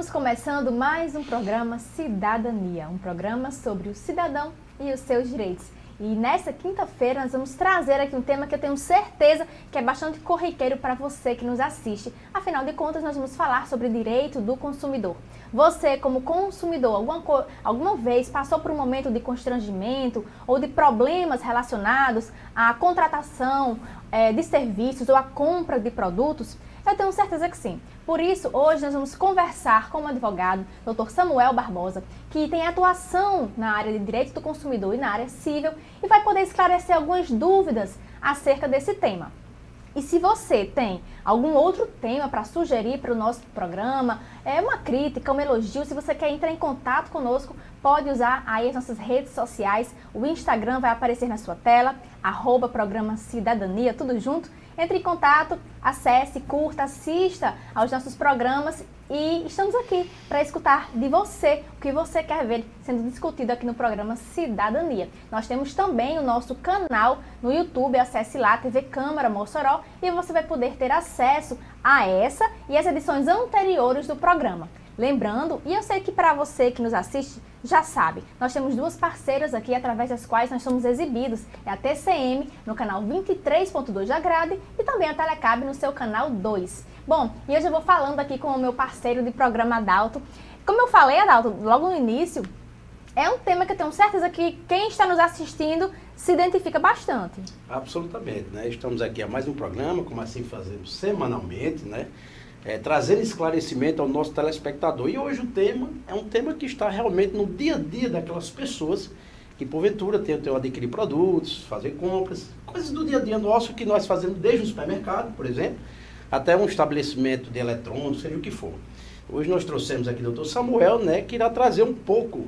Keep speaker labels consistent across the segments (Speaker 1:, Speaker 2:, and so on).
Speaker 1: Estamos começando mais um programa Cidadania, um programa sobre o cidadão e os seus direitos. E nesta quinta-feira nós vamos trazer aqui um tema que eu tenho certeza que é bastante corriqueiro para você que nos assiste. Afinal de contas, nós vamos falar sobre direito do consumidor. Você, como consumidor, alguma vez passou por um momento de constrangimento ou de problemas relacionados à contratação de serviços ou à compra de produtos? Eu tenho certeza que sim. Por isso, hoje nós vamos conversar com o advogado, Dr. Samuel Barbosa, que tem atuação na área de direito do consumidor e na área civil e vai poder esclarecer algumas dúvidas acerca desse tema. E se você tem algum outro tema para sugerir para o nosso programa, uma crítica, um elogio, se você quer entrar em contato conosco, pode usar aí as nossas redes sociais. O Instagram vai aparecer na sua tela, @programa Cidadania, tudo junto. Entre em contato, acesse, curta, assista aos nossos programas e estamos aqui para escutar de você o que você quer ver sendo discutido aqui no programa Cidadania. Nós temos também o nosso canal no YouTube, acesse lá, TV Câmara Mossoró, e você vai poder ter acesso a essa e as edições anteriores do programa. Lembrando, e eu sei que para você que nos assiste, já sabe, nós temos duas parceiras aqui através das quais nós somos exibidos. É a TCM no canal 23.2 da grade e também a Telecab no seu canal 2. Bom, e hoje eu vou falando aqui com o meu parceiro de programa, Adalto. Como eu falei, Adalto, logo no início, é um tema que eu tenho certeza que quem está nos assistindo se identifica bastante.
Speaker 2: Absolutamente, né? Estamos aqui a mais um programa, como assim fazemos semanalmente, né? Trazer esclarecimento ao nosso telespectador. E hoje o tema é um tema que está realmente no dia a dia daquelas pessoas que porventura tentam adquirir produtos, fazer compras, coisas do dia a dia nosso que nós fazemos desde o supermercado, por exemplo, até um estabelecimento de eletrônicos, seja o que for. Hoje nós trouxemos aqui o Dr. Samuel, né, que irá trazer um pouco,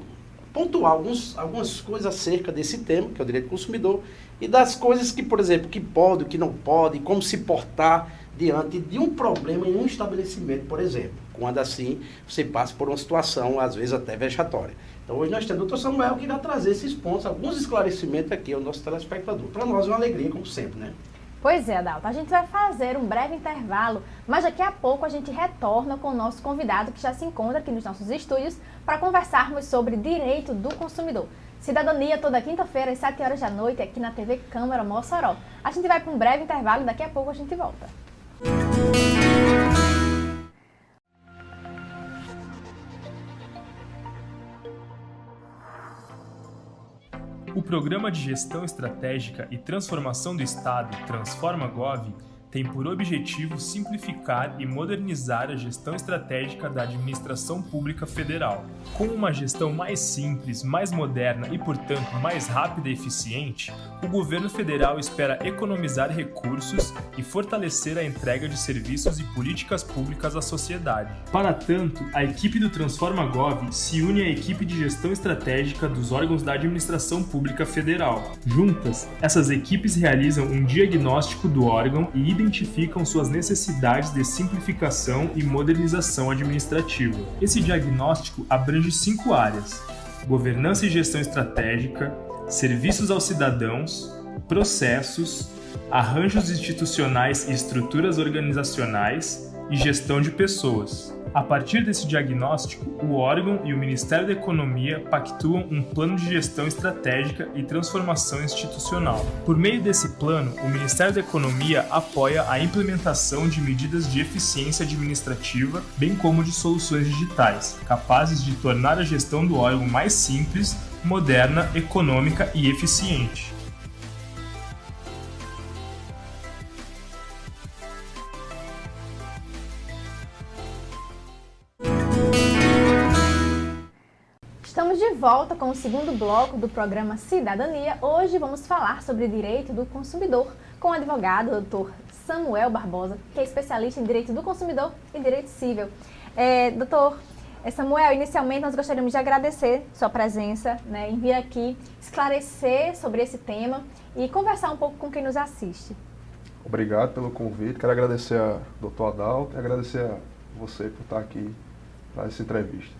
Speaker 2: pontuar algumas coisas acerca desse tema, que é o direito do consumidor, e das coisas que, por exemplo, que pode, o que não pode, como se portar diante de um problema em um estabelecimento, por exemplo, quando assim você passa por uma situação, às vezes até vexatória. Então hoje nós temos o Dr. Samuel que irá trazer esses pontos, alguns esclarecimentos aqui ao nosso telespectador. Para nós é uma alegria, como sempre, né?
Speaker 1: Pois é, Adalto, a gente vai fazer um breve intervalo, mas daqui a pouco a gente retorna com o nosso convidado que já se encontra aqui nos nossos estúdios para conversarmos sobre direito do consumidor. Cidadania toda quinta-feira às 7 horas da noite aqui na TV Câmara Mossoró. A gente vai para um breve intervalo e daqui a pouco a gente volta.
Speaker 3: O Programa de Gestão Estratégica e Transformação do Estado, Transforma-Gov, tem por objetivo simplificar e modernizar a gestão estratégica da administração pública federal. Com uma gestão mais simples, mais moderna e, portanto, mais rápida e eficiente, o governo federal espera economizar recursos e fortalecer a entrega de serviços e políticas públicas à sociedade. Para tanto, a equipe do Transforma-Gov se une à equipe de gestão estratégica dos órgãos da administração pública federal. Juntas, essas equipes realizam um diagnóstico do órgão e identificam suas necessidades de simplificação e modernização administrativa. Esse diagnóstico abrange 5 áreas: governança e gestão estratégica, serviços aos cidadãos, processos, arranjos institucionais e estruturas organizacionais e gestão de pessoas. A partir desse diagnóstico, o órgão e o Ministério da Economia pactuam um plano de gestão estratégica e transformação institucional. Por meio desse plano, o Ministério da Economia apoia a implementação de medidas de eficiência administrativa, bem como de soluções digitais, capazes de tornar a gestão do órgão mais simples, moderna, econômica e eficiente.
Speaker 1: Estamos de volta com o segundo bloco do programa Cidadania. Hoje vamos falar sobre direito do consumidor com o advogado Dr. Samuel Barbosa, que é especialista em direito do consumidor e direito civil. Doutor Samuel, inicialmente nós gostaríamos de agradecer sua presença, né, em vir aqui esclarecer sobre esse tema e conversar um pouco com quem nos assiste.
Speaker 4: Obrigado pelo convite. Quero agradecer ao Dr. Adalto e agradecer a você por estar aqui para essa entrevista.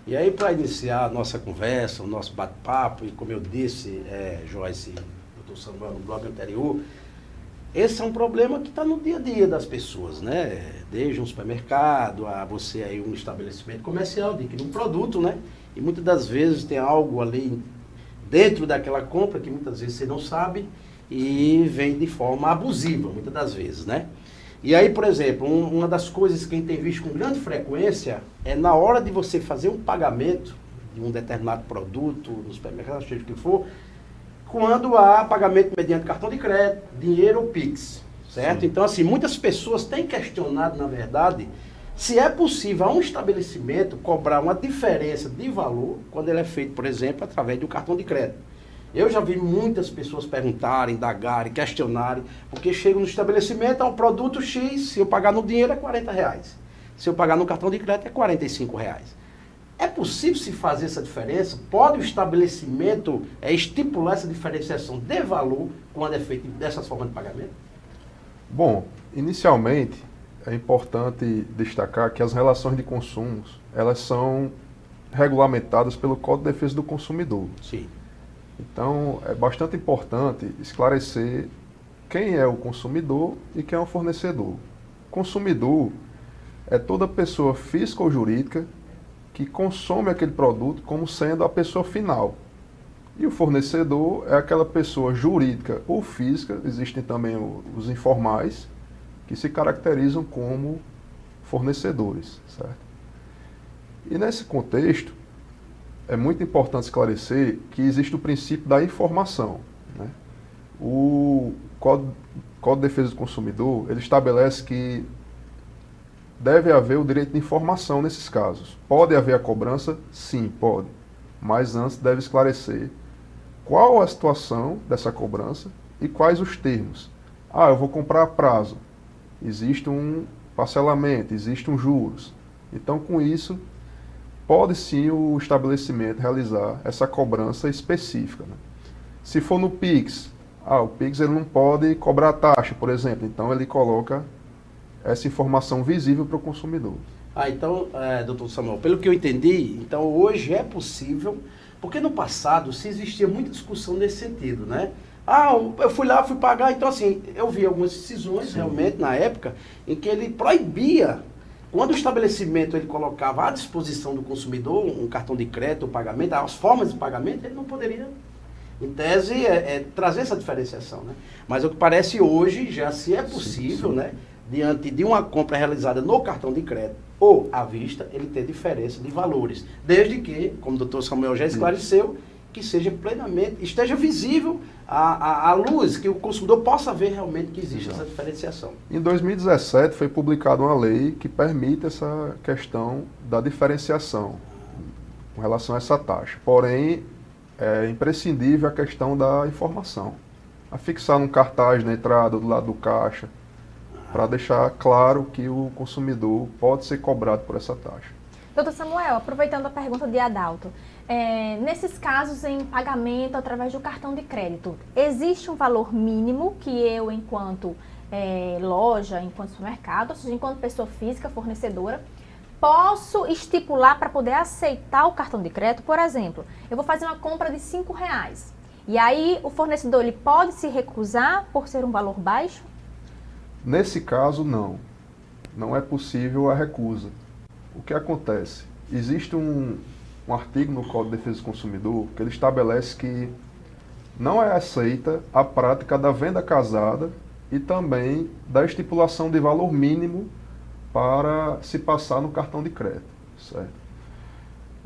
Speaker 2: E aí, para iniciar a nossa conversa, o nosso bate-papo, e como eu disse, Joyce e Dr. Samuel, no blog anterior, Esse é um problema que está no dia a dia das pessoas, né? Desde um supermercado a você aí um estabelecimento comercial, adquirir um produto, né? E muitas das vezes tem algo ali dentro daquela compra que muitas vezes você não sabe e vem de forma abusiva, muitas das vezes, né? E aí, por exemplo, uma das coisas que a gente tem visto com grande frequência é na hora de você fazer um pagamento de um determinado produto no supermercado, seja o que for, quando há pagamento mediante cartão de crédito, dinheiro ou Pix, certo? Sim. Então, assim, muitas pessoas têm questionado, na verdade, se é possível a um estabelecimento cobrar uma diferença de valor quando ele é feito, por exemplo, através do cartão de crédito. Eu já vi muitas pessoas perguntarem, indagarem, questionarem, porque chegam no estabelecimento, é um produto X, se eu pagar no dinheiro é R$40. Se eu pagar no cartão de crédito é R$45. É possível se fazer essa diferença? Pode o estabelecimento estipular essa diferenciação de valor quando é feito dessa forma de pagamento?
Speaker 4: Bom, inicialmente é importante destacar que as relações de consumos, elas são regulamentadas pelo Código de Defesa do Consumidor.
Speaker 2: Sim.
Speaker 4: Então, é bastante importante esclarecer quem é o consumidor e quem é o fornecedor. Consumidor é toda pessoa física ou jurídica que consome aquele produto como sendo a pessoa final. E o fornecedor é aquela pessoa jurídica ou física, existem também os informais, que se caracterizam como fornecedores, certo? E nesse contexto, é muito importante esclarecer que existe o princípio da informação, né? O Código de Defesa do Consumidor, ele estabelece que deve haver o direito de informação nesses casos. Pode haver a cobrança? Sim, pode. Mas antes deve esclarecer qual a situação dessa cobrança e quais os termos. Ah, eu vou comprar a prazo. Existe um parcelamento, existe um juros. Então, com isso, pode sim o estabelecimento realizar essa cobrança específica, né? Se for no Pix, o Pix ele não pode cobrar taxa, por exemplo. Então, ele coloca essa informação visível para o consumidor.
Speaker 2: Então, doutor Samuel, pelo que eu entendi, então hoje é possível, porque no passado se existia muita discussão nesse sentido, né? Eu fui lá, fui pagar, então assim, eu vi algumas decisões realmente na época em que ele proibia, quando o estabelecimento ele colocava à disposição do consumidor um cartão de crédito, o pagamento, as formas de pagamento, ele não poderia, em tese, trazer essa diferenciação, né? Mas o que parece hoje já se é possível, né? Diante de uma compra realizada no cartão de crédito ou à vista, ele ter diferença de valores, desde que, como o doutor Samuel já esclareceu, que seja plenamente, esteja visível a luz, que o consumidor possa ver realmente que existe essa diferenciação.
Speaker 4: Em 2017 foi publicada uma lei que permite essa questão da diferenciação com relação a essa taxa. Porém, é imprescindível a questão da informação. A fixar num cartaz na entrada, do lado do caixa, para deixar claro que o consumidor pode ser cobrado por essa taxa.
Speaker 1: Doutor Samuel, aproveitando a pergunta de Adalto, nesses casos em pagamento através do cartão de crédito, existe um valor mínimo que eu, enquanto loja, enquanto supermercado, ou seja, enquanto pessoa física, fornecedora, posso estipular para poder aceitar o cartão de crédito? Por exemplo, eu vou fazer uma compra de R$5, e aí o fornecedor ele pode se recusar por ser um valor baixo?
Speaker 4: Nesse caso, não. Não é possível a recusa. O que acontece? Existe um artigo no Código de Defesa do Consumidor que ele estabelece que não é aceita a prática da venda casada e também da estipulação de valor mínimo para se passar no cartão de crédito, certo?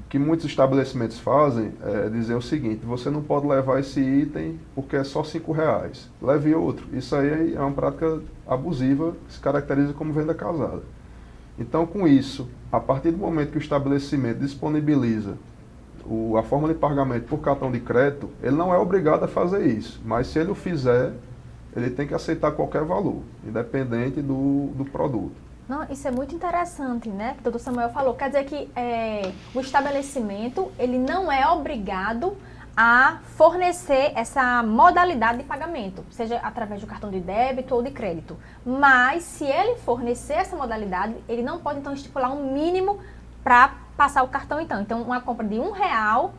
Speaker 4: O que muitos estabelecimentos fazem é dizer o seguinte: você não pode levar esse item porque é só R$5, leve outro. Isso aí é uma prática abusiva que se caracteriza como venda casada. Então, com isso, a partir do momento que o estabelecimento disponibiliza a forma de pagamento por cartão de crédito, ele não é obrigado a fazer isso, mas se ele o fizer, ele tem que aceitar qualquer valor, independente do produto.
Speaker 1: Não, isso é muito interessante, né? Que o doutor Samuel falou. Quer dizer que o estabelecimento ele não é obrigado a fornecer essa modalidade de pagamento, seja através do cartão de débito ou de crédito. Mas, se ele fornecer essa modalidade, ele não pode, então, estipular um mínimo para passar o cartão, então. Então, uma compra de R$1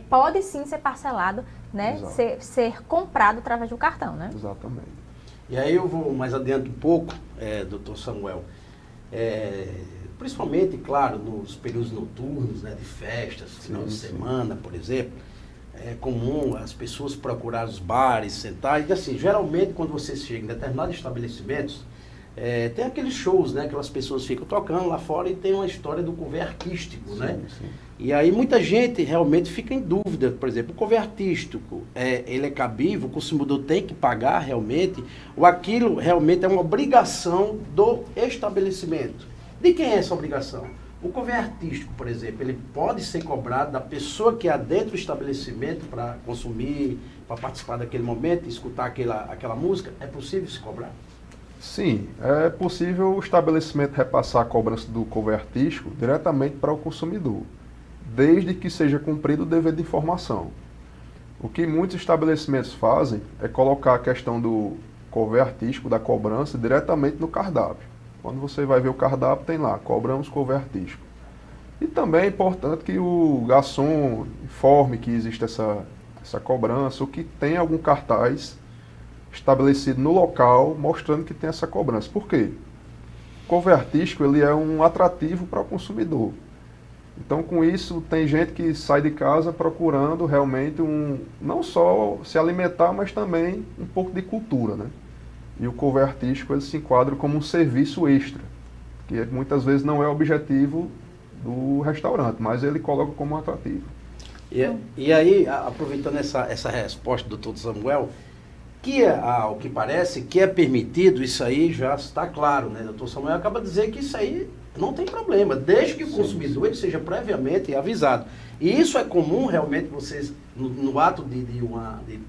Speaker 1: pode sim ser parcelado, né? Ser comprado através do cartão, né?
Speaker 4: Exatamente.
Speaker 2: E aí eu vou mais adiante um pouco, doutor Samuel, principalmente, claro, nos períodos noturnos, né, de festas, final de semana, por exemplo, é comum as pessoas procurarem os bares, sentar, e assim, geralmente quando você chega em determinados estabelecimentos, tem aqueles shows, né? Aquelas pessoas ficam tocando lá fora e tem uma história do cover artístico, né?
Speaker 4: Sim.
Speaker 2: E aí muita gente realmente fica em dúvida. Por exemplo, o cover artístico, ele é cabível, o consumidor tem que pagar realmente, ou aquilo realmente é uma obrigação do estabelecimento? De quem é essa obrigação? O cover artístico, por exemplo, ele pode ser cobrado da pessoa que adentra o estabelecimento para consumir, para participar daquele momento, escutar aquela música? É possível se cobrar?
Speaker 4: Sim, é possível o estabelecimento repassar a cobrança do cover artístico diretamente para o consumidor, desde que seja cumprido o dever de informação. O que muitos estabelecimentos fazem é colocar a questão do cover artístico, da cobrança, diretamente no cardápio. Quando você vai ver o cardápio, tem lá, cobramos cover artístico. E também é importante que o garçom informe que existe essa cobrança, ou que tem algum cartaz estabelecido no local, mostrando que tem essa cobrança. Por quê? O cover artístico ele é um atrativo para o consumidor. Então, com isso, tem gente que sai de casa procurando realmente não só se alimentar, mas também um pouco de cultura, né? E o cover artístico ele se enquadra como um serviço extra, que muitas vezes não é o objetivo do restaurante, mas ele coloca como um atrativo.
Speaker 2: E aí, aproveitando essa resposta do Dr. Samuel, que ao que parece, que é permitido, isso aí já está claro, né? O doutor Samuel acaba de dizer que isso aí não tem problema, desde que o consumidor ele seja previamente avisado. E isso é comum realmente vocês, no ato de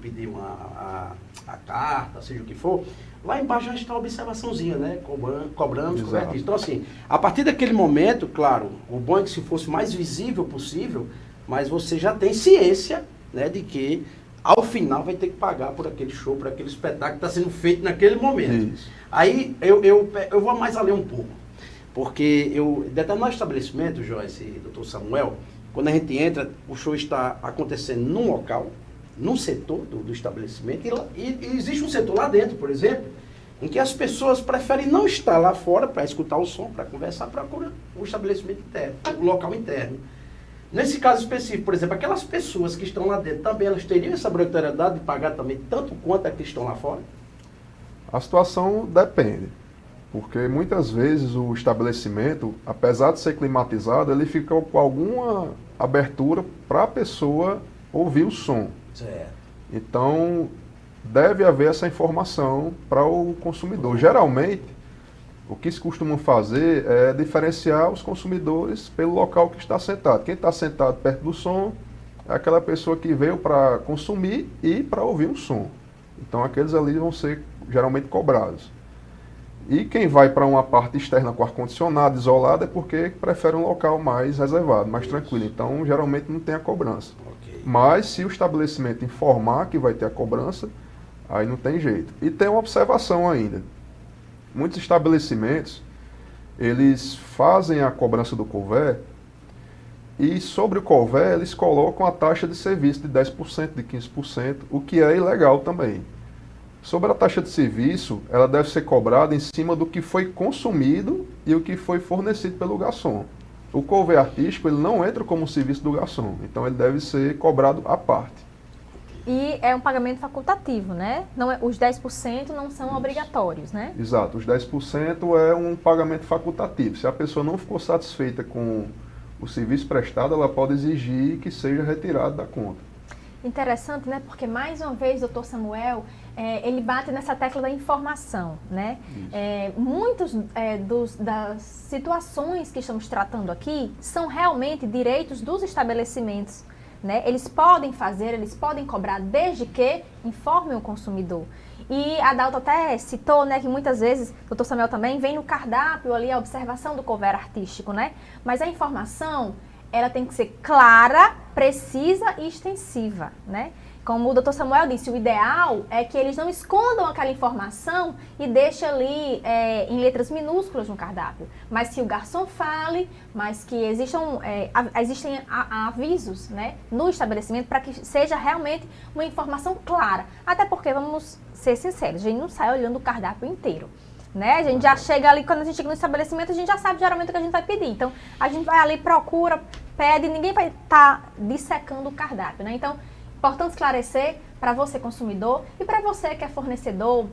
Speaker 2: pedir a carta, seja o que for, lá embaixo já está a observaçãozinha, né? Cobramos, correto? Então assim, a partir daquele momento, claro, o bom é que se fosse mais visível possível, mas você já tem ciência, né, de que ao final vai ter que pagar por aquele show, por aquele espetáculo que está sendo feito naquele momento. Isso. Aí eu vou mais além um pouco, porque determinado estabelecimento, Joyce e doutor Samuel, quando a gente entra, o show está acontecendo num local, num setor do estabelecimento, e existe um setor lá dentro, por exemplo, em que as pessoas preferem não estar lá fora para escutar o som, para conversar, procura o estabelecimento interno, o local interno. Nesse caso específico, por exemplo, aquelas pessoas que estão lá dentro, também elas teriam essa obrigatoriedade de pagar também tanto quanto as que estão lá fora?
Speaker 4: A situação depende, porque muitas vezes o estabelecimento, apesar de ser climatizado, ele fica com alguma abertura para a pessoa ouvir o som. Certo. Então, deve haver essa informação para o consumidor. Geralmente, o que se costuma fazer é diferenciar os consumidores pelo local que está sentado. Quem está sentado perto do som é aquela pessoa que veio para consumir e para ouvir um som. Então, aqueles ali vão ser geralmente cobrados. E quem vai para uma parte externa com ar-condicionado, isolado, é porque prefere um local mais reservado, mais tranquilo. Então, geralmente não tem a cobrança. Okay. Mas, se o estabelecimento informar que vai ter a cobrança, aí não tem jeito. E tem uma observação ainda. Muitos estabelecimentos, eles fazem a cobrança do couvert e sobre o couvert eles colocam a taxa de serviço de 10%, de 15%, o que é ilegal também. Sobre a taxa de serviço, ela deve ser cobrada em cima do que foi consumido e o que foi fornecido pelo garçom. O couvert artístico ele não entra como serviço do garçom, então ele deve ser cobrado à parte.
Speaker 1: E é um pagamento facultativo, né? Não os 10% não são obrigatórios, né?
Speaker 4: Exato, os 10% é um pagamento facultativo. Se a pessoa não ficou satisfeita com o serviço prestado, ela pode exigir que seja retirado da conta.
Speaker 1: Interessante, né? Porque, mais uma vez, o Dr. Samuel, ele bate nessa tecla da informação, né? Muitos das situações que estamos tratando aqui são realmente direitos dos estabelecimentos, né? Eles podem fazer, eles podem cobrar, desde que informem o consumidor. E a Dalton até citou, né, que muitas vezes, o Dr. Samuel também, vem no cardápio ali a observação do couvert artístico, né? Mas a informação, ela tem que ser clara precisa e extensiva, né? Como o Dr. Samuel disse, o ideal é que eles não escondam aquela informação e deixem ali em letras minúsculas no cardápio, mas que o garçom fale, mas que existem avisos, né, no estabelecimento para que seja realmente uma informação clara. Até porque, vamos ser sinceros, a gente não sai olhando o cardápio inteiro. Né? A gente já chega ali, quando a gente chega no estabelecimento, a gente já sabe geralmente o que a gente vai pedir. Então, a gente vai ali, procura, pede, ninguém vai estar dissecando o cardápio, né? Então, importante esclarecer para você, consumidor, e para você que é fornecedor,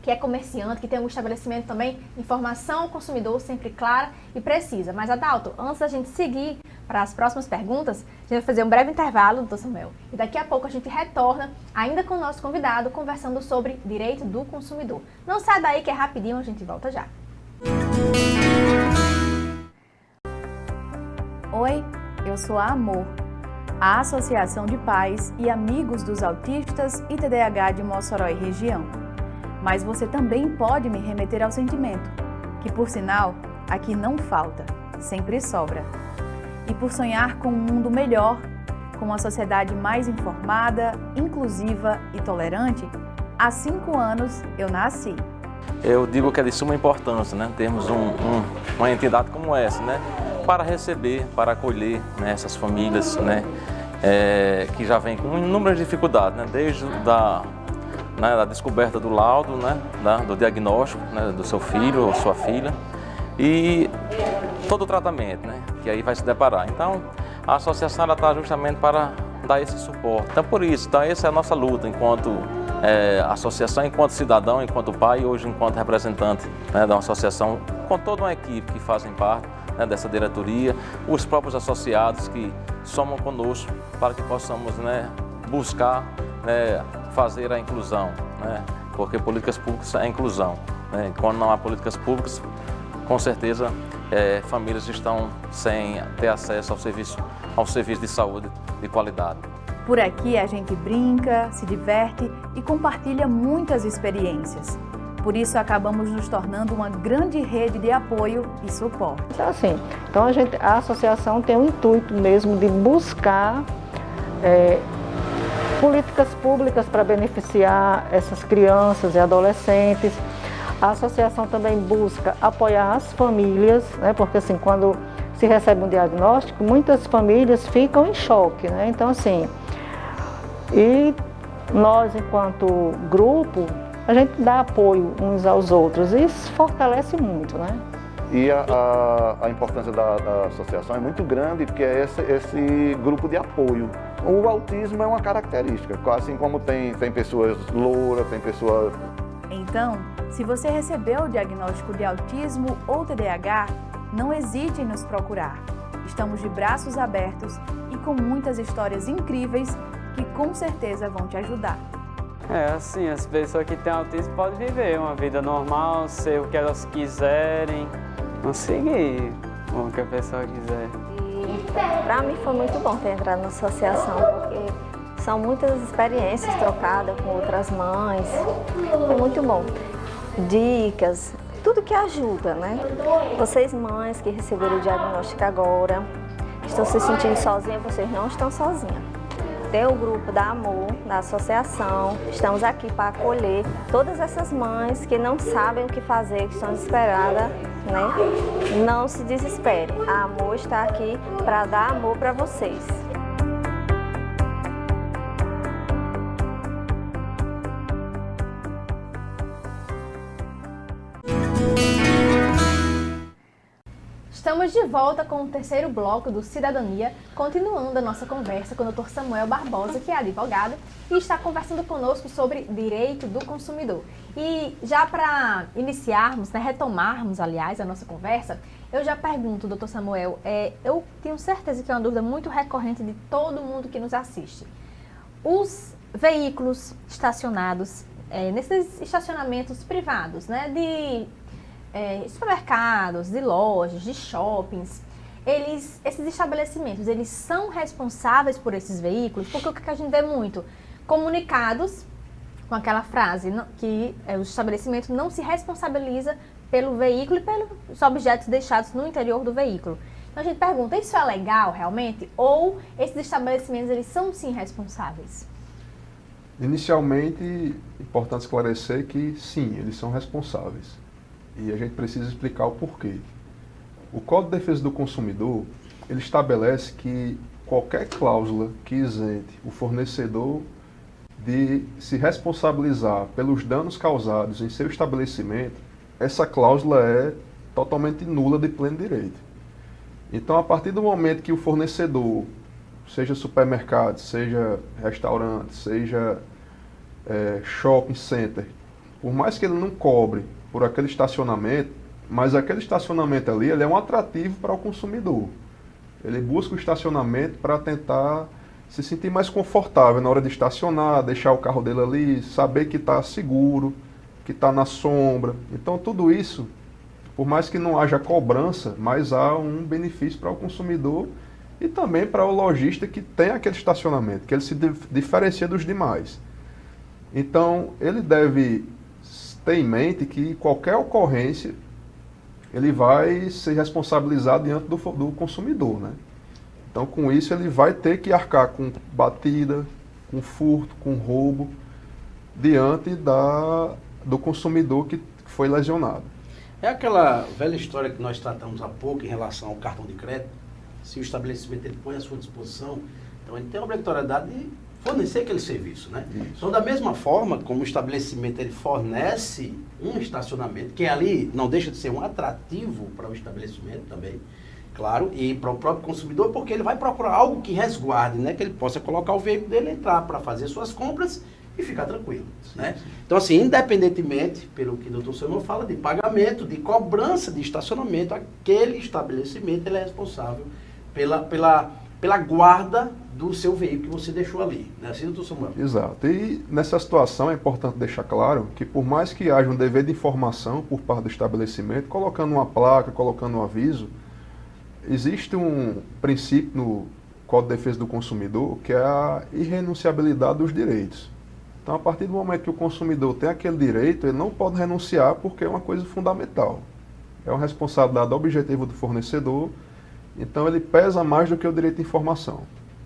Speaker 1: que é comerciante, que tem um estabelecimento também, informação ao consumidor sempre clara e precisa. Mas, Adalto, antes da gente seguir para as próximas perguntas, a gente vai fazer um breve intervalo, doutor Samuel. E daqui a pouco a gente retorna, ainda com o nosso convidado, conversando sobre direito do consumidor. Não sai daí que é rapidinho, a gente volta já.
Speaker 5: Oi, eu sou a Amor, a Associação de Pais e Amigos dos Autistas e TDAH de Mossoró e região. Mas você também pode me remeter ao sentimento, que por sinal, aqui não falta, sempre sobra. E por sonhar com um mundo melhor, com uma sociedade mais informada, inclusiva e tolerante, há 5 anos eu nasci.
Speaker 6: Eu digo que é de suma importância, né, termos uma entidade como essa, né, para receber, para acolher, né, essas famílias, né, que já vêm com inúmeras dificuldades, né, desde da descoberta do laudo, né, do diagnóstico, né, do seu filho ou sua filha e todo o tratamento, né, que aí vai se deparar. Então, a associação está justamente para dar esse suporte. Então, por isso, essa é a nossa luta enquanto associação, enquanto cidadão, enquanto pai e hoje enquanto representante, né, da associação, com toda uma equipe que fazem parte, né, dessa diretoria, os próprios associados que somam conosco para que possamos, né, buscar, né, fazer a inclusão, né, porque políticas públicas é inclusão, né, quando não há políticas públicas, com certeza famílias estão sem ter acesso ao serviço de saúde de qualidade.
Speaker 5: Por aqui a gente brinca, se diverte e compartilha muitas experiências. Por isso acabamos nos tornando uma grande rede de apoio e suporte.
Speaker 7: Assim, então a associação tem o intuito mesmo de buscar políticas públicas para beneficiar essas crianças e adolescentes. A associação também busca apoiar as famílias, né, porque assim, quando se recebe um diagnóstico, muitas famílias ficam em choque, né? Então assim, e nós enquanto grupo, a gente dá apoio uns aos outros e isso fortalece muito, né?
Speaker 8: E a importância da associação é muito grande, porque é esse grupo de apoio. O autismo é uma característica, assim como tem pessoas louras, tem pessoas...
Speaker 5: Então, se você recebeu o diagnóstico de autismo ou TDAH, não hesite em nos procurar. Estamos de braços abertos e com muitas histórias incríveis que com certeza vão te ajudar.
Speaker 9: Assim, as pessoas que têm autismo podem viver uma vida normal, ser o que elas quiserem, não seguir o que a pessoa quiser.
Speaker 10: Para mim foi muito bom ter entrado na associação, porque são muitas experiências trocadas com outras mães, é muito bom. Dicas, tudo que ajuda, né? Vocês mães que receberam o diagnóstico agora, estão se sentindo sozinhas, vocês não estão sozinhas. Tem o grupo da Amor, da associação, estamos aqui para acolher todas essas mães que não sabem o que fazer, que estão desesperadas, né? Não se desespere, a Amor está aqui para dar amor para vocês.
Speaker 1: Estamos de volta com o terceiro bloco do Cidadania, continuando a nossa conversa com o Dr. Samuel Barbosa, que é advogado, e está conversando conosco sobre direito do consumidor. E já para iniciarmos, né, retomarmos, aliás, a nossa conversa, eu já pergunto, Dr. Samuel, eu tenho certeza que é uma dúvida muito recorrente de todo mundo que nos assiste. Os veículos estacionados, nesses estacionamentos privados, né, de supermercados, de lojas, de shoppings, esses estabelecimentos, eles são responsáveis por esses veículos? Porque o que a gente vê muito? Comunicados com aquela frase que o estabelecimento não se responsabiliza pelo veículo e pelos objetos deixados no interior do veículo. Então a gente pergunta, isso é legal realmente? Ou esses estabelecimentos, eles são sim responsáveis?
Speaker 4: Inicialmente, é importante esclarecer que sim, eles são responsáveis. E a gente precisa explicar o porquê. O Código de Defesa do Consumidor, ele estabelece que qualquer cláusula que isente o fornecedor de se responsabilizar pelos danos causados em seu estabelecimento, essa cláusula é totalmente nula de pleno direito. Então, a partir do momento que o fornecedor, seja supermercado, seja restaurante, seja shopping center, por mais que ele não cobre por aquele estacionamento, mas aquele estacionamento ali ele é um atrativo para o consumidor. Ele busca o estacionamento para tentar se sentir mais confortável na hora de estacionar, deixar o carro dele ali, saber que está seguro, que está na sombra. Então tudo isso, por mais que não haja cobrança, mas há um benefício para o consumidor e também para o lojista que tem aquele estacionamento, que ele se diferencia dos demais. Então ele deve ter em mente que qualquer ocorrência ele vai ser responsabilizado diante do consumidor, né? Então, com isso, ele vai ter que arcar com batida, com furto, com roubo, diante do consumidor que foi lesionado.
Speaker 2: É aquela velha história que nós tratamos há pouco em relação ao cartão de crédito. Se o estabelecimento ele põe à sua disposição, então ele tem a obrigatoriedade de fornecer aquele serviço, né? Isso. Então, da mesma forma como o estabelecimento ele fornece um estacionamento, que ali não deixa de ser um atrativo para o estabelecimento também, claro, e para o próprio consumidor, porque ele vai procurar algo que resguarde, né? Que ele possa colocar o veículo dele, entrar para fazer suas compras e ficar tranquilo, né? Então, assim, independentemente, pelo que o doutor Samuel fala, de pagamento, de cobrança de estacionamento, aquele estabelecimento ele é responsável pela guarda do seu veículo que você deixou ali, né? Assim, doutor Samuel?
Speaker 4: Exato. E nessa situação é importante deixar claro que por mais que haja um dever de informação por parte do estabelecimento, colocando uma placa, colocando um aviso, existe um princípio no Código de Defesa do Consumidor que é a irrenunciabilidade dos direitos. Então, a partir do momento que o consumidor tem aquele direito, ele não pode renunciar porque é uma coisa fundamental. É uma responsabilidade objetiva do fornecedor, então ele pesa mais do que o direito de informação.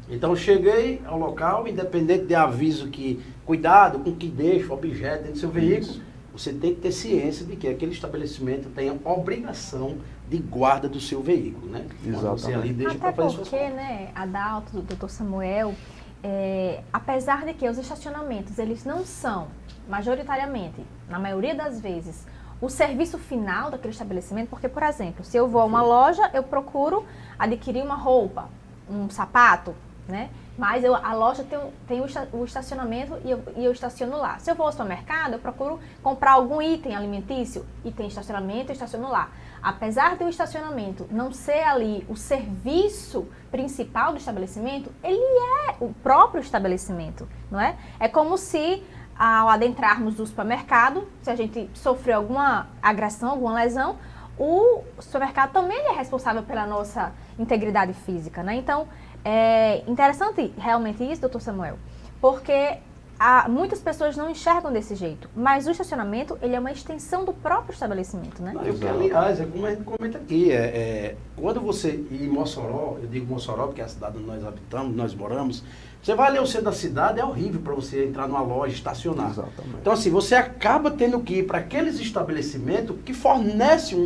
Speaker 2: Então, cheguei ao local, independente de aviso que, cuidado com que deixa o objeto dentro do seu veículo, isso. Você tem que ter ciência de que aquele estabelecimento tem a obrigação de guarda do seu veículo, né?
Speaker 4: Exatamente.
Speaker 2: Você ali deixa para fazer suas
Speaker 1: porque, né, Adalto, do doutor Samuel, apesar de que os estacionamentos, eles não são, majoritariamente, na maioria das vezes, o serviço final daquele estabelecimento, porque, por exemplo, se eu vou a uma loja, eu procuro adquirir uma roupa, um sapato, né? Mas a loja tem o estacionamento e eu estaciono lá. Se eu vou ao supermercado, eu procuro comprar algum item alimentício e tem estacionamento, eu estaciono lá. Apesar de o estacionamento não ser ali o serviço principal do estabelecimento, ele é o próprio estabelecimento, não é? É como se, ao adentrarmos do supermercado, se a gente sofreu alguma agressão, alguma lesão, o supermercado também é responsável pela nossa integridade física, né? Então, é interessante realmente isso, doutor Samuel, porque muitas pessoas não enxergam desse jeito, mas o estacionamento, ele é uma extensão do próprio estabelecimento, né?
Speaker 2: Não, aliás, é como a gente comenta aqui, quando você, em Mossoró, eu digo Mossoró porque é a cidade onde nós habitamos, nós moramos, você vai ali ao centro da cidade, é horrível para você entrar numa loja e estacionar.
Speaker 4: Exatamente.
Speaker 2: Então, assim, você acaba tendo que ir para aqueles estabelecimentos que fornecem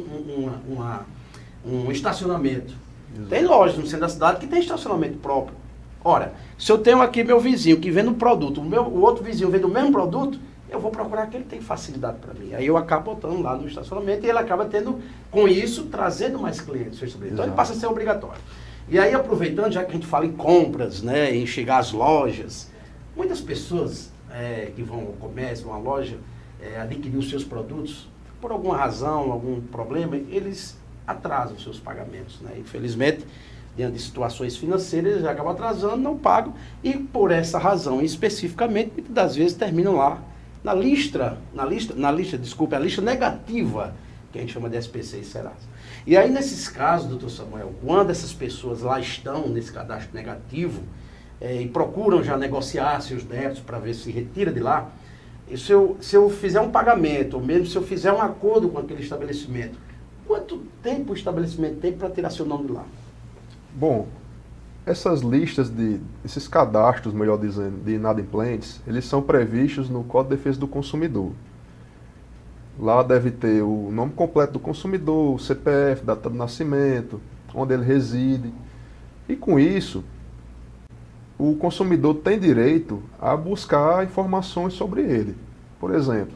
Speaker 2: um estacionamento. Exato. Tem lojas no centro da cidade que tem estacionamento próprio. Ora, se eu tenho aqui meu vizinho que vende um produto, o outro vizinho vende o mesmo produto, eu vou procurar que ele tem facilidade para mim. Aí eu acabo botando lá no estacionamento e ele acaba tendo, com isso, trazendo mais clientes. Então ele passa a ser obrigatório. E aí, aproveitando, já que a gente fala em compras, né, em chegar às lojas, muitas pessoas que vão ao comércio, vão à loja, adquirir os seus produtos, por alguma razão, algum problema, eles atrasam os seus pagamentos, né? Infelizmente, diante de situações financeiras, eles acabam atrasando, não pagam, e por essa razão, especificamente, muitas das vezes terminam lá a lista negativa, que a gente chama de SPC e Serasa. E aí, nesses casos, doutor Samuel, quando essas pessoas lá estão nesse cadastro negativo e procuram já negociar seus débitos para ver se retira de lá, se eu fizer um pagamento, ou mesmo se eu fizer um acordo com aquele estabelecimento, quanto tempo o estabelecimento tem para tirar seu nome de lá?
Speaker 4: Bom, essas listas esses cadastros, melhor dizendo, de inadimplentes, eles são previstos no Código de Defesa do Consumidor. Lá deve ter o nome completo do consumidor, o CPF, data de nascimento, onde ele reside. E com isso, o consumidor tem direito a buscar informações sobre ele. Por exemplo,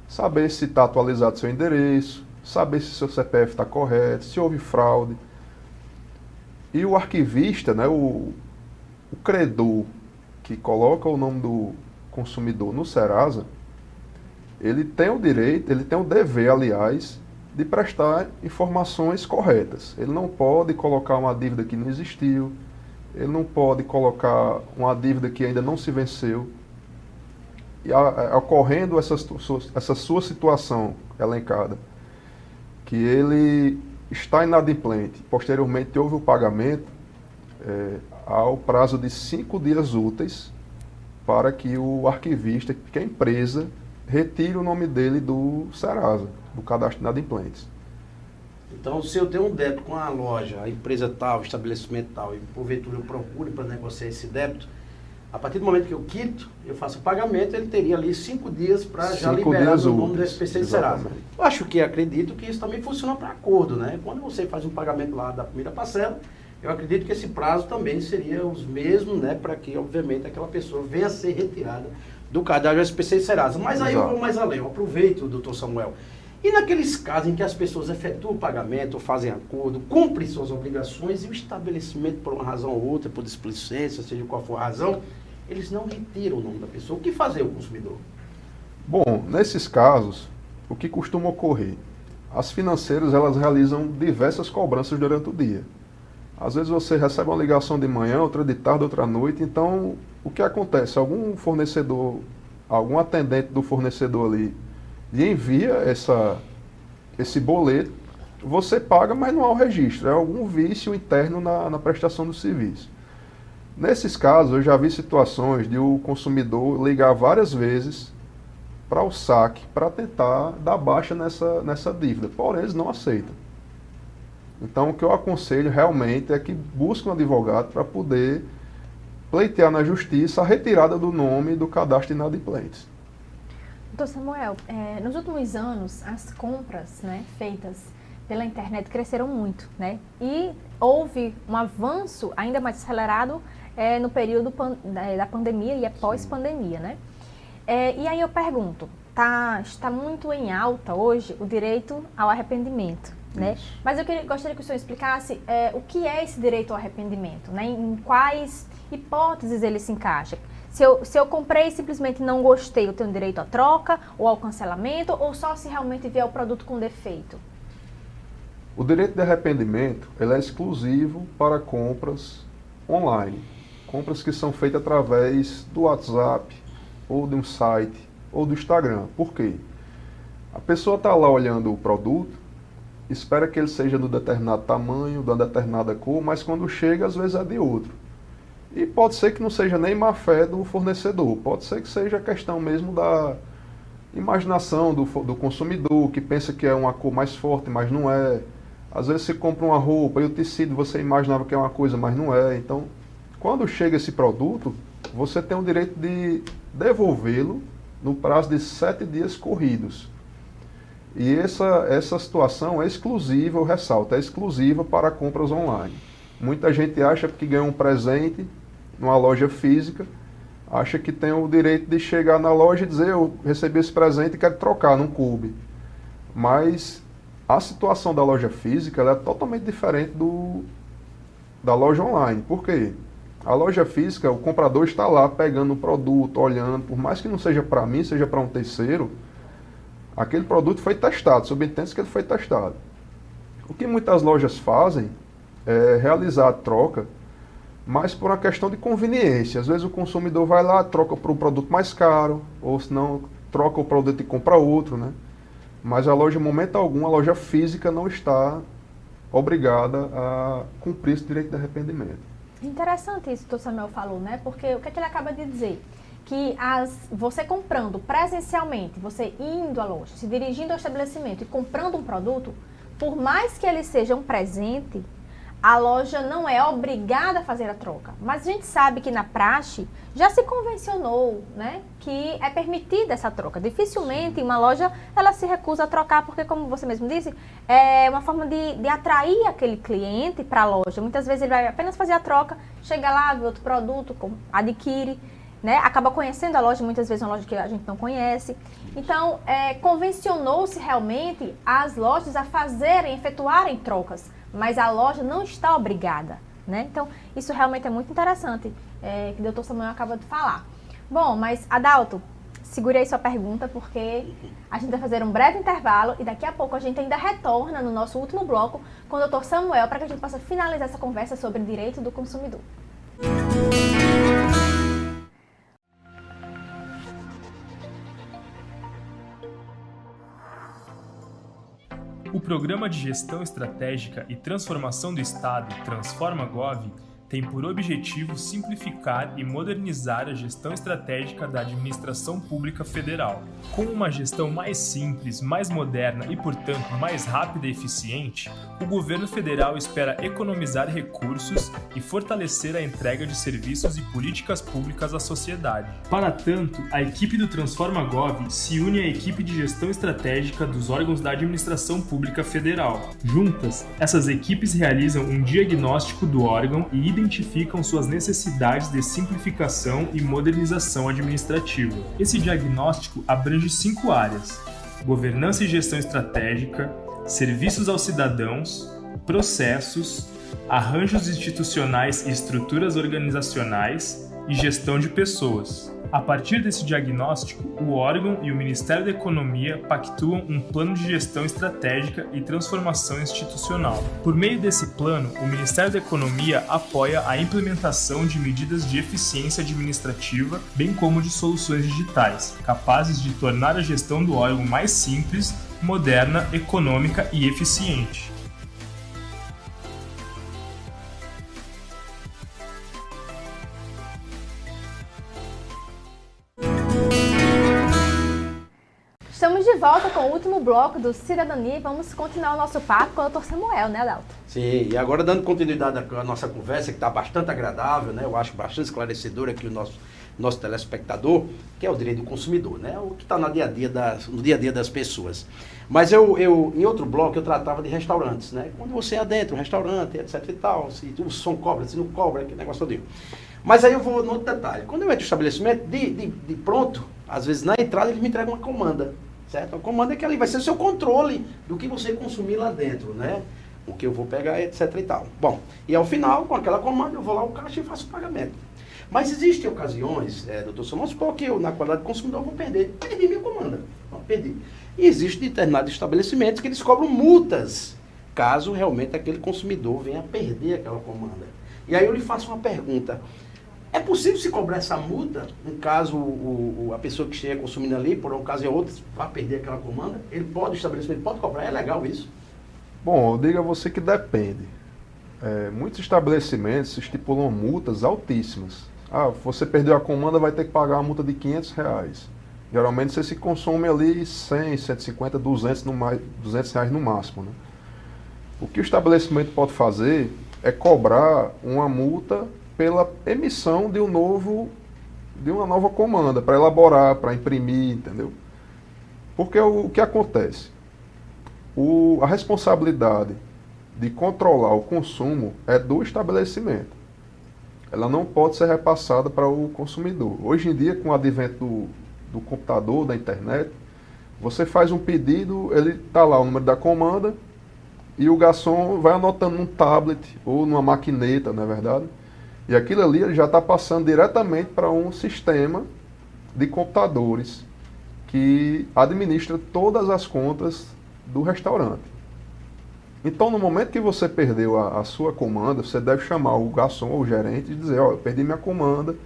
Speaker 4: saber se está atualizado seu endereço, saber se seu CPF está correto, se houve fraude. E o arquivista, né, o credor que coloca o nome do consumidor no Serasa, ele tem o direito, ele tem o dever, aliás, de prestar informações corretas. Ele não pode colocar uma dívida que não existiu, ele não pode colocar uma dívida que ainda não se venceu. E ocorrendo essa sua situação elencada, que ele está inadimplente, posteriormente houve o pagamento, há o prazo de 5 dias úteis para que o arquivista, que é a empresa, retire o nome dele do Serasa, do cadastro de inadimplentes.
Speaker 2: Então, se eu tenho um débito com a loja, a empresa tal, o estabelecimento tal, e porventura eu procure para negociar esse débito, a partir do momento que eu quito, eu faço o pagamento, ele teria ali 5 dias para já liberar o nome do SPC de Serasa. Eu acredito que isso também funciona para acordo, né? Quando você faz um pagamento lá da primeira parcela, eu acredito que esse prazo também seria os mesmos, né? Para que, obviamente, aquela pessoa venha a ser retirada do cadastro do SPC de Serasa. Mas aí eu vou mais além, eu aproveito, doutor Samuel. E naqueles casos em que as pessoas efetuam o pagamento, fazem acordo, cumprem suas obrigações e o estabelecimento, por uma razão ou outra, por displicência, seja qual for a razão, eles não retiram o nome da pessoa. O que fazer o consumidor?
Speaker 4: Bom, nesses casos, o que costuma ocorrer? As financeiras, elas realizam diversas cobranças durante o dia. Às vezes você recebe uma ligação de manhã, outra de tarde, outra à noite. Então, o que acontece? Algum fornecedor, algum atendente do fornecedor ali, lhe envia esse boleto, você paga, mas não há o registro. É algum vício interno na prestação do serviço. Nesses casos, eu já vi situações de o consumidor ligar várias vezes para o saque para tentar dar baixa nessa dívida, porém eles não aceitam. Então, o que eu aconselho realmente é que busque um advogado para poder pleitear na justiça a retirada do nome do cadastro de inadimplentes.
Speaker 1: Doutor Samuel, nos últimos anos, as compras, né, feitas pela internet cresceram muito, né? E houve um avanço ainda mais acelerado no período da pandemia e pós-pandemia, né? E aí eu pergunto, está muito em alta hoje o direito ao arrependimento, né? Mas eu gostaria que o senhor explicasse o que é esse direito ao arrependimento, né? Em quais hipóteses ele se encaixa. Se eu comprei e simplesmente não gostei, eu tenho direito à troca ou ao cancelamento, ou só se realmente vier o produto com defeito?
Speaker 4: O direito de arrependimento ele é exclusivo para compras online. Compras que são feitas através do WhatsApp, ou de um site, ou do Instagram. Por quê? A pessoa está lá olhando o produto, espera que ele seja de um determinado tamanho, de uma determinada cor, mas quando chega, às vezes é de outro. E pode ser que não seja nem má fé do fornecedor, pode ser que seja questão mesmo da imaginação do consumidor, que pensa que é uma cor mais forte, mas não é. Às vezes você compra uma roupa e o tecido você imaginava que é uma coisa, mas não é. Então, quando chega esse produto, você tem o direito de devolvê-lo no prazo de 7 dias corridos. E essa situação é exclusiva, eu ressalto, é exclusiva para compras online. Muita gente acha que ganha um presente numa loja física, acha que tem o direito de chegar na loja e dizer, eu recebi esse presente e quero trocar, não coube. Mas a situação da loja física ela é totalmente diferente da loja online. Por quê? A loja física, o comprador está lá pegando o produto, olhando, por mais que não seja para mim, seja para um terceiro, aquele produto foi testado, subentende-se que ele foi testado. O que muitas lojas fazem é realizar a troca, mas por uma questão de conveniência. Às vezes o consumidor vai lá, troca para um produto mais caro, ou se não, troca o produto e compra outro, né? Mas a loja, em momento algum, a loja física não está obrigada a cumprir esse direito de arrependimento.
Speaker 1: Interessante isso que o Samuel falou, né? Porque o que ele acaba de dizer? Que você comprando presencialmente, você indo à loja, se dirigindo ao estabelecimento e comprando um produto, por mais que ele seja um presente, a loja não é obrigada a fazer a troca, mas a gente sabe que na praxe já se convencionou, né, que é permitida essa troca. Dificilmente uma loja ela se recusa a trocar porque, como você mesmo disse, é uma forma de atrair aquele cliente para a loja. Muitas vezes ele vai apenas fazer a troca, chega lá, vê outro produto, adquire, né, acaba conhecendo a loja, muitas vezes uma loja que a gente não conhece. Então, convencionou-se realmente as lojas a efetuarem trocas, mas a loja não está obrigada, né? Então, isso realmente é muito interessante, que o Dr. Samuel acaba de falar. Bom, mas Adalto, segure aí sua pergunta, porque a gente vai fazer um breve intervalo e daqui a pouco a gente ainda retorna no nosso último bloco com o Dr. Samuel para que a gente possa finalizar essa conversa sobre direito do consumidor.
Speaker 3: O Programa de Gestão Estratégica e Transformação do Estado, Transforma-Gov, tem por objetivo simplificar e modernizar a gestão estratégica da administração pública federal. Com uma gestão mais simples, mais moderna e, portanto, mais rápida e eficiente, o governo federal espera economizar recursos e fortalecer a entrega de serviços e políticas públicas à sociedade. Para tanto, a equipe do Transforma-Gov se une à equipe de gestão estratégica dos órgãos da administração pública federal. Juntas, essas equipes realizam um diagnóstico do órgão e identificam suas necessidades de simplificação e modernização administrativa. Esse diagnóstico abrange 5 áreas: governança e gestão estratégica, serviços aos cidadãos, processos, arranjos institucionais e estruturas organizacionais e gestão de pessoas. A partir desse diagnóstico, o órgão e o Ministério da Economia pactuam um plano de gestão estratégica e transformação institucional. Por meio desse plano, o Ministério da Economia apoia a implementação de medidas de eficiência administrativa, bem como de soluções digitais, capazes de tornar a gestão do órgão mais simples, moderna, econômica e eficiente.
Speaker 1: Estamos de volta com o último bloco do Cidadania e vamos continuar o nosso papo com o Dr. Samuel, né, Adalto?
Speaker 2: Sim, e agora dando continuidade à nossa conversa, que está bastante agradável, né? Eu acho bastante esclarecedora aqui o nosso telespectador, que é o direito do consumidor, né? O que está no dia a dia das pessoas. Mas eu, em outro bloco, eu tratava de restaurantes, né? Quando você adentra um restaurante, etc e tal, se o som cobra, se não cobra, aquele negócio todo. Mas aí eu vou no outro detalhe. Quando eu entro no estabelecimento, de pronto, às vezes na entrada eles me entregam uma comanda, certo? A comanda é que ali vai ser o seu controle do que você consumir lá dentro, né? O que eu vou pegar, etc e tal. Bom, e ao final, com aquela comanda, eu vou lá ao caixa e faço o pagamento. Mas existem ocasiões, doutor Samuel, supor que eu, na qualidade de consumidor, vou perdi minha comanda. Não, perdi. E existem determinados estabelecimentos que eles cobram multas, caso realmente aquele consumidor venha a perder aquela comanda. E aí eu lhe faço uma pergunta. É possível se cobrar essa multa, no caso a pessoa que esteja consumindo ali, por um caso ou outro, vai perder aquela comanda? O estabelecimento pode cobrar? É legal isso?
Speaker 4: Bom, eu digo a você que depende. Muitos estabelecimentos estipulam multas altíssimas. Você perdeu a comanda, vai ter que pagar uma multa de R$500. Geralmente você se consome ali 100, 150, 200 reais no máximo, né? O que o estabelecimento pode fazer é cobrar uma multa pela emissão de uma nova comanda, para elaborar, para imprimir, entendeu? Porque o que acontece? A responsabilidade de controlar o consumo é do estabelecimento. Ela não pode ser repassada para o consumidor. Hoje em dia, com o advento do computador, da internet, você faz um pedido, ele está lá o número da comanda, e o garçom vai anotando num tablet ou numa maquineta, não é verdade? E aquilo ali ele já está passando diretamente para um sistema de computadores que administra todas as contas do restaurante. Então, no momento que você perdeu a sua comanda, você deve chamar o garçom ou o gerente e dizer, eu perdi minha comanda,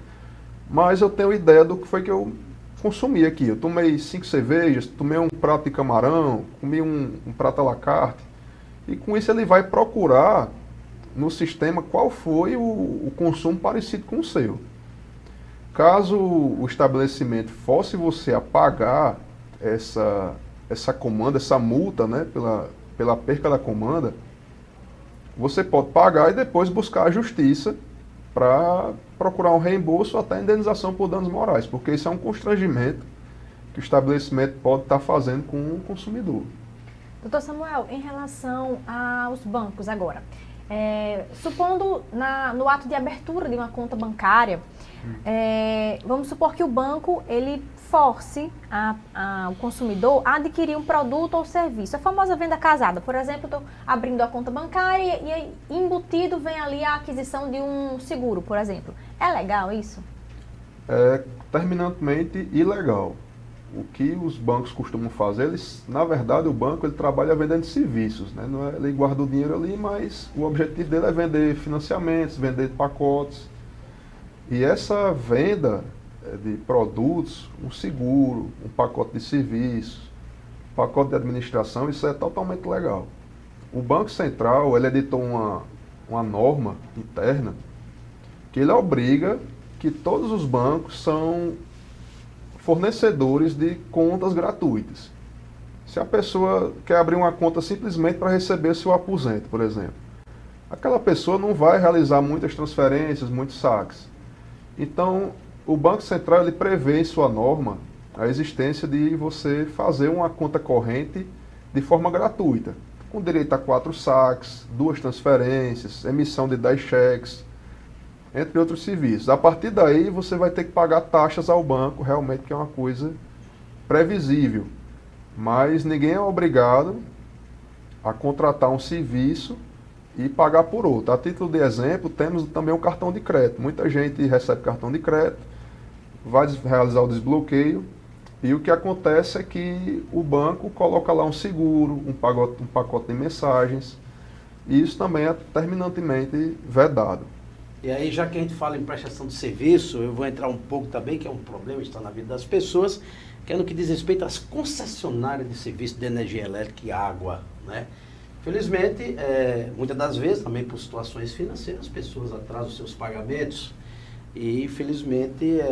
Speaker 4: mas eu tenho ideia do que foi que eu consumi aqui. Eu tomei 5 cervejas, tomei um prato de camarão, comi um prato à la carte, e com isso ele vai procurar no sistema qual foi o consumo parecido com o seu. Caso o estabelecimento force você a pagar essa comanda, essa multa, né, pela perca da comanda, você pode pagar e depois buscar a justiça para procurar um reembolso ou até indenização por danos morais, porque isso é um constrangimento que o estabelecimento pode estar fazendo com o consumidor.
Speaker 1: Doutor Samuel, em relação aos bancos agora, supondo no ato de abertura de uma conta bancária, vamos supor que o banco ele force o consumidor a adquirir um produto ou serviço, a famosa venda casada. Por exemplo, estou abrindo a conta bancária e aí, embutido vem ali a aquisição de um seguro, por exemplo. É legal isso? É
Speaker 4: terminantemente ilegal. O que os bancos costumam fazer, na verdade, o banco ele trabalha vendendo serviços, né? Não é, ele guarda o dinheiro ali, mas o objetivo dele é vender financiamentos, vender pacotes. E essa venda de produtos, um seguro, um pacote de serviços, um pacote de administração, isso é totalmente legal. O Banco Central ele editou uma norma interna que ele obriga que todos os bancos são fornecedores de contas gratuitas. Se a pessoa quer abrir uma conta simplesmente para receber seu aposento, por exemplo, aquela pessoa não vai realizar muitas transferências, muitos saques. Então, o Banco Central ele prevê em sua norma a existência de você fazer uma conta corrente de forma gratuita, com direito a 4 saques, 2 transferências, emissão de 10 cheques, entre outros serviços. A partir daí, você vai ter que pagar taxas ao banco, realmente que é uma coisa previsível. Mas ninguém é obrigado a contratar um serviço e pagar por outro. A título de exemplo, temos também um cartão de crédito. Muita gente recebe cartão de crédito, vai realizar o desbloqueio, e o que acontece é que o banco coloca lá um seguro, um pacote de mensagens, e isso também é terminantemente vedado.
Speaker 2: E aí, já que a gente fala em prestação de serviço, eu vou entrar um pouco também, que é um problema que está na vida das pessoas, que é no que diz respeito às concessionárias de serviço de energia elétrica e água, né? Felizmente, muitas das vezes, também por situações financeiras, as pessoas atrasam os seus pagamentos e, infelizmente,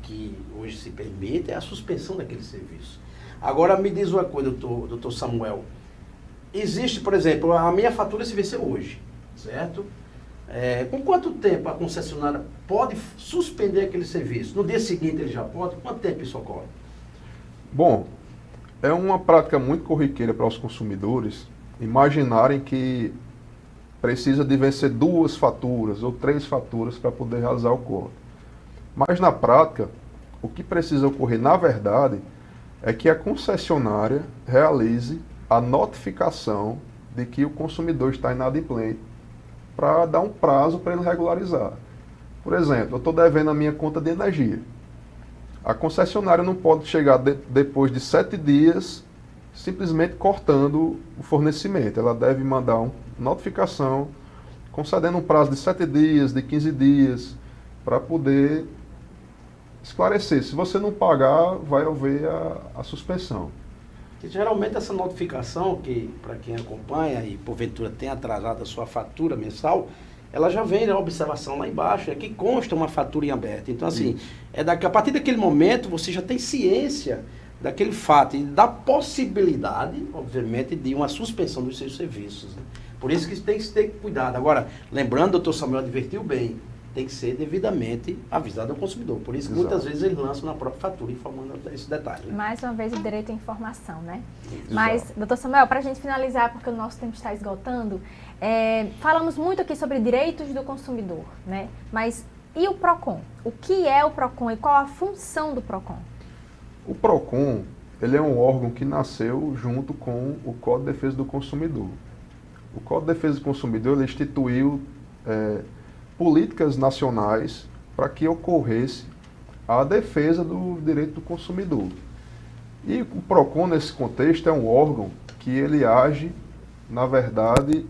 Speaker 2: que hoje se permite é a suspensão daquele serviço. Agora, me diz uma coisa, doutor Samuel. Existe, por exemplo, a minha fatura se venceu hoje, certo? Com quanto tempo a concessionária pode suspender aquele serviço? No dia seguinte ele já pode? Quanto tempo isso ocorre?
Speaker 4: Bom, é uma prática muito corriqueira para os consumidores imaginarem que precisa de vencer 2 faturas ou 3 faturas para poder realizar o corte. Mas na prática, o que precisa ocorrer na verdade é que a concessionária realize a notificação de que o consumidor está inadimplente para dar um prazo para ele regularizar. Por exemplo, eu estou devendo a minha conta de energia. A concessionária não pode chegar depois de 7 dias simplesmente cortando o fornecimento. Ela deve mandar uma notificação concedendo um prazo de 7 dias, de 15 dias, para poder esclarecer. Se você não pagar, vai haver a suspensão.
Speaker 2: E geralmente essa notificação, que para quem acompanha e porventura tem atrasado a sua fatura mensal, ela já vem na observação lá embaixo, é que consta uma fatura em aberto. Então, assim, a partir daquele momento você já tem ciência daquele fato e da possibilidade, obviamente, de uma suspensão dos seus serviços, né? Por isso que tem que ter cuidado. Agora, lembrando, o doutor Samuel advertiu bem, tem que ser devidamente avisado ao consumidor. Por isso que muitas vezes eles lançam na própria fatura, informando esse detalhe, né?
Speaker 1: Mais uma vez, o direito à informação, né? Exato. Mas, doutor Samuel, para a gente finalizar, porque o nosso tempo está esgotando, falamos muito aqui sobre direitos do consumidor, né? Mas e o PROCON? O que é o PROCON e qual a função do PROCON?
Speaker 4: O PROCON, ele é um órgão que nasceu junto com o Código de Defesa do Consumidor. O Código de Defesa do Consumidor ele instituiu políticas nacionais para que ocorresse a defesa do direito do consumidor. E o PROCON, nesse contexto, é um órgão que ele age, na verdade,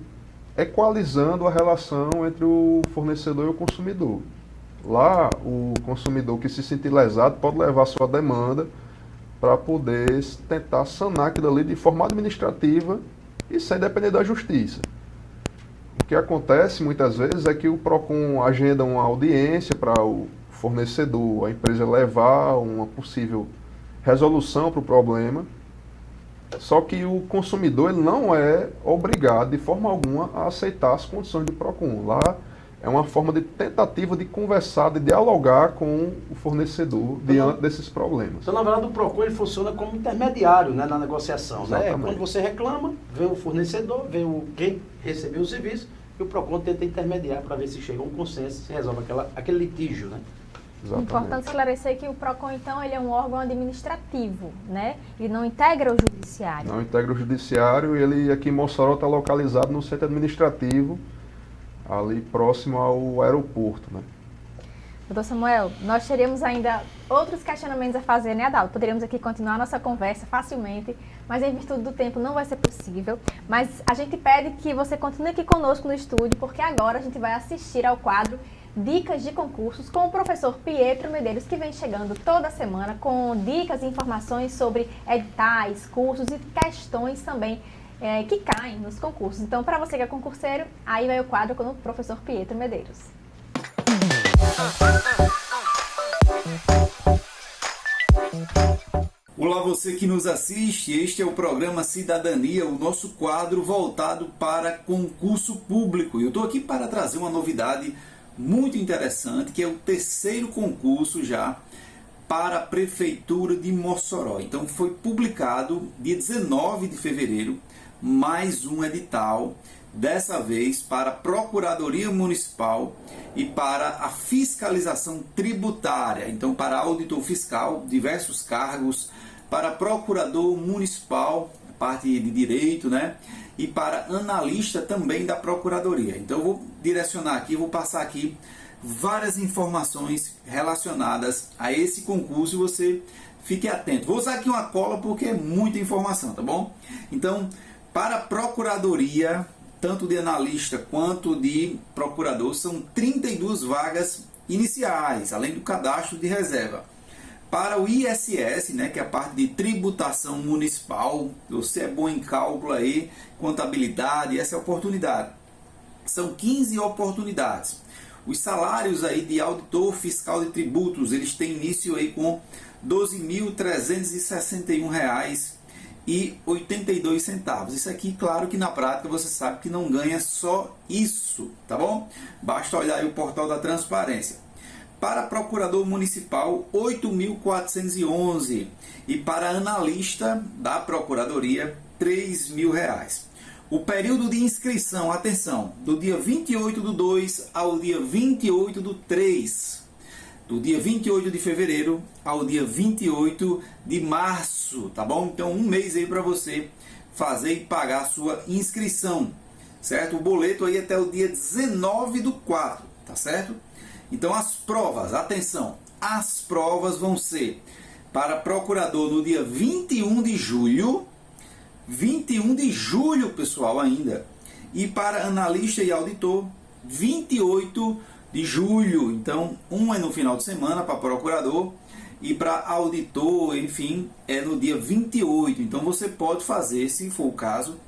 Speaker 4: equalizando a relação entre o fornecedor e o consumidor. Lá, o consumidor que se sentir lesado pode levar sua demanda para poder tentar sanar aquilo ali de forma administrativa e sem depender da justiça. O que acontece muitas vezes é que o PROCON agenda uma audiência para o fornecedor, a empresa levar uma possível resolução para o problema, Só que o consumidor ele não é obrigado de forma alguma a aceitar as condições do PROCON. Lá é uma forma de tentativa de conversar, de dialogar com o fornecedor diante desses problemas.
Speaker 2: Então, na verdade, o PROCON ele funciona como intermediário, né, na negociação. Né? Quando você reclama, vem o fornecedor, vem quem recebeu o serviço, e o PROCON tenta intermediar para ver se chega a um consenso, se resolve aquele litígio. Né?
Speaker 4: Exatamente.
Speaker 1: Importante esclarecer que o PROCON, então, ele é um órgão administrativo, né? Ele não integra o judiciário.
Speaker 4: Não integra o judiciário, ele aqui em Mossoró está localizado no centro administrativo, ali próximo ao aeroporto, né?
Speaker 1: Doutor Samuel, nós teríamos ainda outros questionamentos a fazer, né, Adalto? Poderíamos aqui continuar a nossa conversa facilmente, mas em virtude do tempo não vai ser possível. Mas a gente pede que você continue aqui conosco no estúdio, porque agora a gente vai assistir ao quadro Dicas de Concursos com o professor Pietro Medeiros, que vem chegando toda semana com dicas e informações sobre editais, cursos e questões também que caem nos concursos. Então, para você que é concurseiro, aí vai o quadro com o professor Pietro Medeiros.
Speaker 11: Olá, você que nos assiste, este é o programa Cidadania, o nosso quadro voltado para concurso público. Eu estou aqui para trazer uma novidade muito interessante, que é o terceiro concurso já para a Prefeitura de Mossoró. Então foi publicado dia 19 de fevereiro mais um edital, dessa vez para a Procuradoria Municipal e para a Fiscalização Tributária. Então para auditor fiscal, diversos cargos, para Procurador Municipal, parte de Direito, né? E para analista também da Procuradoria. Então eu vou direcionar aqui, vou passar aqui várias informações relacionadas a esse concurso e você fique atento. Vou usar aqui uma cola porque é muita informação, tá bom? Então, para a Procuradoria, tanto de analista quanto de procurador, são 32 vagas iniciais, além do cadastro de reserva. Para o ISS, né, que é a parte de tributação municipal, você é bom em cálculo aí, contabilidade, essa é a oportunidade. São 15 oportunidades. Os salários aí de auditor fiscal de tributos, eles têm início aí com R$ 12.361,82. Isso aqui, claro que na prática você sabe que não ganha só isso, tá bom? Basta olhar aí o portal da transparência. Para procurador municipal, R$ 8.411. E para analista da procuradoria, R$ 3.000. O período de inscrição, atenção, do dia 28/2 ao dia 28/3. Do dia 28 de fevereiro ao dia 28 de março, tá bom? Então, um mês aí para você fazer e pagar a sua inscrição, certo? O boleto aí até o dia 19/4, tá certo? Então, as provas, atenção, as provas vão ser para procurador no dia 21 de julho, 21 de julho, pessoal, ainda. E para analista e auditor, 28 de julho. Então, um é no final de semana para procurador e para auditor, enfim, é no dia 28. Então, você pode fazer, se for o caso,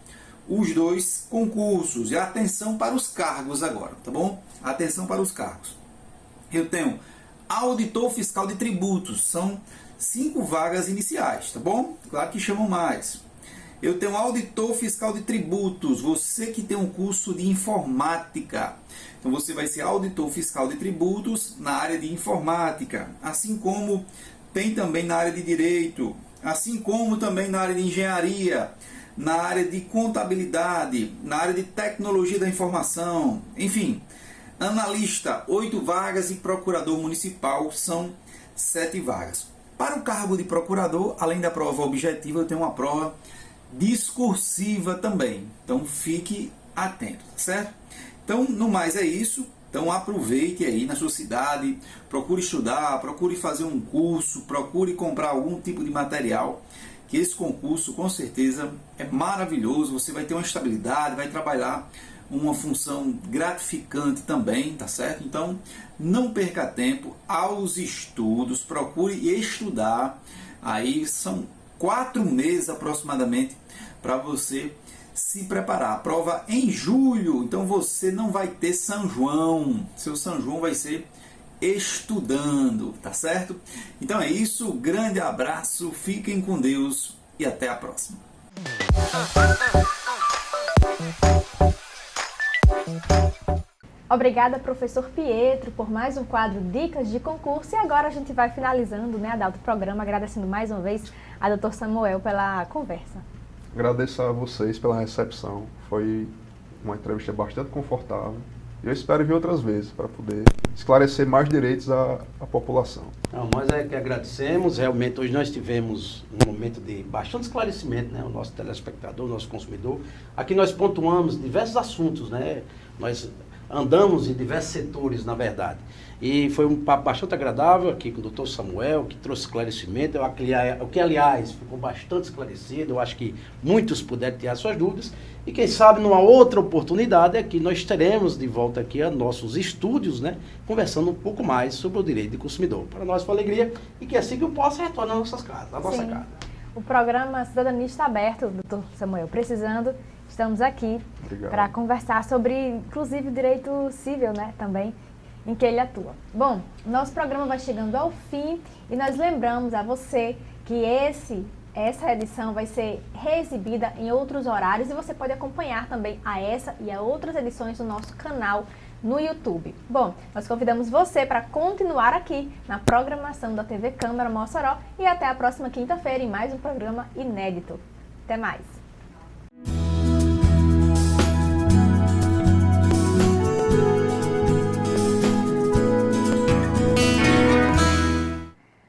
Speaker 11: os dois concursos. E atenção para os cargos agora, tá bom? Atenção para os cargos. Eu tenho auditor fiscal de tributos, são 5 vagas iniciais, tá bom? Claro que chamam mais. Eu tenho auditor fiscal de tributos, você que tem um curso de informática. Então você vai ser auditor fiscal de tributos na área de informática, assim como tem também na área de direito, assim como também na área de engenharia, na área de contabilidade, na área de tecnologia da informação, enfim. Analista, 8 vagas e procurador municipal são 7 vagas. Para o cargo de procurador, além da prova objetiva, eu tenho uma prova discursiva também. Então fique atento, tá certo? Então, no mais é isso. Então aproveite aí na sua cidade, procure estudar, procure fazer um curso, procure comprar algum tipo de material, que esse concurso com certeza é maravilhoso, você vai ter uma estabilidade, vai trabalhar uma função gratificante também, tá certo? Então, não perca tempo aos estudos, procure estudar. Aí são 4 meses aproximadamente para você se preparar. A prova em julho, então você não vai ter São João. Seu São João vai ser estudando, tá certo? Então é isso, grande abraço, fiquem com Deus e até a próxima.
Speaker 1: Obrigada, professor Pietro, por mais um quadro Dicas de Concurso. E agora a gente vai finalizando, né, Adalto, o programa, agradecendo mais uma vez a doutor Samuel pela conversa.
Speaker 4: Agradeço a vocês pela recepção. Foi uma entrevista bastante confortável. E eu espero vir outras vezes para poder esclarecer mais direitos à população.
Speaker 2: Não, nós é que agradecemos. Realmente, hoje nós tivemos um momento de bastante esclarecimento, né? O nosso telespectador, o nosso consumidor. Aqui nós pontuamos diversos assuntos, né? Nós andamos em diversos setores, na verdade. E foi um papo bastante agradável aqui com o doutor Samuel, que trouxe esclarecimento, o que, aliás, ficou bastante esclarecido. Eu acho que muitos puderam tirar suas dúvidas. E quem sabe, numa outra oportunidade, aqui nós teremos de volta aqui a nossos estúdios, né, conversando um pouco mais sobre o direito do consumidor. Para nós foi uma alegria e que assim que eu possa retornar às nossas casas, à nossa casa.
Speaker 1: O programa Cidadania está aberto, doutor Samuel. Precisando, estamos aqui para conversar sobre, inclusive, o direito civil, né, também, em que ele atua. Bom, nosso programa vai chegando ao fim e nós lembramos a você que essa edição vai ser reexibida em outros horários e você pode acompanhar também a essa e a outras edições do nosso canal no YouTube. Bom, nós convidamos você para continuar aqui na programação da TV Câmara Mossoró e até a próxima quinta-feira em mais um programa inédito. Até mais!